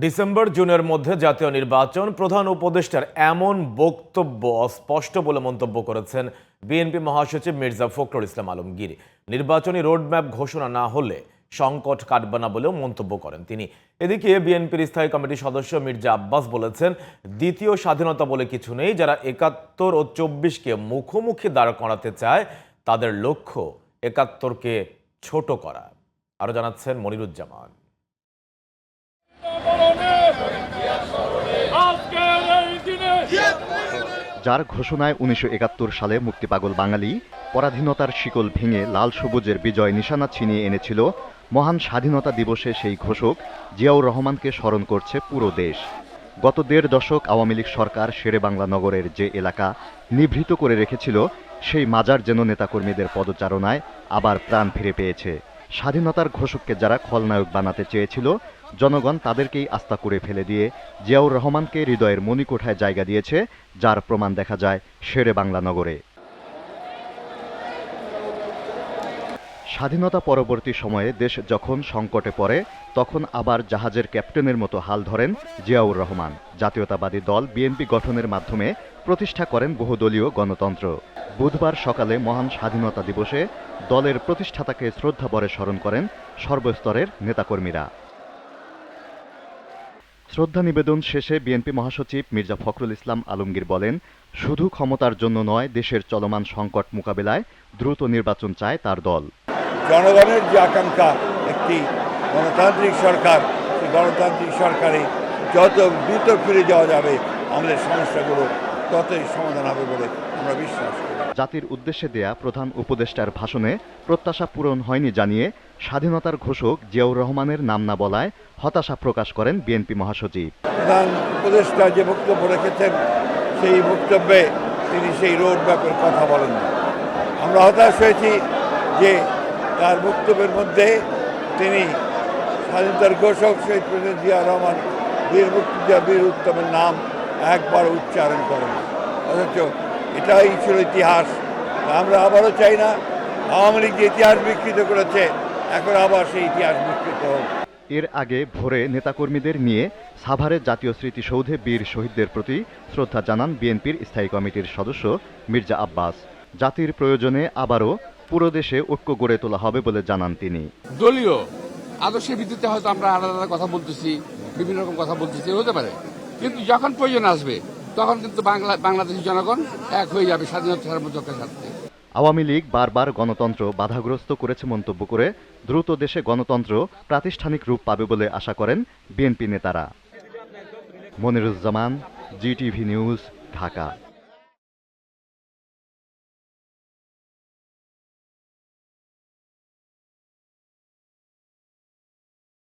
December জুনের মধ্যে জাতীয় নির্বাচন, প্রধান উপদেষ্টার এমন বক্তব্য অস্পষ্ট বলে মন্তব্য করেছেন বিএনপি মহাসচিব মির্জা ফখরুল ইসলাম আলমগীর। নির্বাচনী রোডম্যাপ ঘোষণা না হলে সংকট কাটবে না বলেও মন্তব্য করেন তিনি। এদিকে বিএনপির স্থায়ী কমিটির সদস্য মির্জা আব্বাস বলেছেন, দ্বিতীয় স্বাধীনতা বলে কিছু নেই। যারা ৭১ ও ২৪কে মুখোমুখি দাঁড় করাতে চায় তাদের লক্ষ্য ৭১কে ছোট করা। আরো জানাচ্ছেন মনিরুজ্জামান। যার ঘোষণায় ১৯৭১ সালে মুক্তিপাগল বাঙালি পরাধীনতার শিকল ভেঙে লাল সবুজের বিজয় নিশানা ছিনিয়ে এনেছিল, মহান স্বাধীনতা দিবসে সেই ঘোষক জিয়াউর রহমানকে স্মরণ করছে পুরো দেশ। গত ১.৫ দশক আওয়ামী লীগ সরকার শেরেবাংলা নগরের যে এলাকা নিভৃত করে রেখেছিল, সেই মাজার যেন নেতাকর্মীদের পদচারণায় আবার প্রাণ ফিরে পেয়েছে। স্বাধীনতার ঘোষককে যারা খলনায়ক বানাতে চেয়েছিল, জনগণ তাদেরকেই আস্থা করে ফেলে দিয়ে জিয়াউর রহমানকে হৃদয়ের মণিকোঠায় জায়গা দিয়েছে, যার প্রমাণ দেখা যায় শেরেবাংলা নগরে। স্বাধীনতা পরবর্তী সময়ে দেশ যখন সংকটে পড়ে, তখন আবার জাহাজের ক্যাপ্টেনের মতো হাল ধরেন জিয়াউর রহমান। জাতীয়তাবাদী দল বিএনপি গঠনের মাধ্যমে প্রতিষ্ঠা করেন বহুদলীয় গণতন্ত্র। বুধবার সকালে মহান স্বাধীনতা দিবসে দলের প্রতিষ্ঠাতাকে শ্রদ্ধাভরে স্মরণ করেন সর্বস্তরের নেতাকর্মীরা। শ্রদ্ধা নিবেদন শেষে বিএনপি মহাসচিব মির্জা ফখরুল ইসলাম আলমগীর বলেন, শুধু ক্ষমতার জন্য নয়, দেশের চলমান সংকট মোকাবেলায় দ্রুত নির্বাচন চায় তার দল। জনগণের যে আকাঙ্ক্ষা একটি গণতান্ত্রিক সরকার, সেই গণতান্ত্রিক সরকারে যত দ্রুত ফিরে যাওয়া যাবে আমাদের সমস্যাগুলো ততই সমাধান হবে বলে আমরা বিশ্বাস করি। জাতির উদ্দেশ্যে দেয়া প্রধান উপদেষ্টার ভাষণে প্রত্যাশা পূরণ হয়নি জানিয়ে স্বাধীনতার ঘোষক জিয়াউর রহমানের নাম না বলায় হতাশা প্রকাশ করেন বিএনপি মহাসচিব। প্রধান উপদেষ্টা যে বক্তব্য রেখেছেন, সেই বক্তব্যে তিনি সেই রোড ম্যাপের কথা বলেন না। আমরা হতাশ হয়েছি যে তার বক্তব্যের মধ্যে তিনি স্বাধীনতার ঘোষক শহীদ প্রেসিডেন্ট জিয়া রহমান, বীর মুক্তিযোদ্ধা বীর উত্তমের নাম একবার উচ্চারণ করেন। অথচ এটাই ছিল ইতিহাস। আমরা আবারও চাই না আওয়ামী লীগ যে ইতিহাস বিকৃত করেছে, এখন আবার সেই ইতিহাস বিকৃত হোক। এর আগে ভোরে নেতাকর্মীদের নিয়ে সাভারে জাতীয় স্মৃতিসৌধে বীর শহীদদের প্রতি শ্রদ্ধা জানান বিএনপির স্থায়ী কমিটির সদস্য মির্জা আব্বাস। জাতির প্রয়োজনে আবারও পুরো দেশে ঐক্য গড়ে তোলা হবে বলে জানান তিনি। দলীয় আদর্শের ভিত্তিতে হয়তো আমরা আলাদা আলাদা কথা বলতেছি, বিভিন্ন রকম কথা বলতেছি, হতে পারে, কিন্তু যখন প্রয়োজন আসবে তখন কিন্তু বাংলাদেশের জনগণ এক হয়ে যাবে স্বাধীনতা সার্বভৌমত্বের সাথে। আওয়ামী লীগ বারবার গণতন্ত্র বাধাগ্রস্ত করেছে মন্তব্য করে দ্রুত দেশে গণতন্ত্র প্রাতিষ্ঠানিক রূপ পাবে বলে আশা করেন বিএনপি নেতারা। Moniruzzaman, GTV news, Dhaka.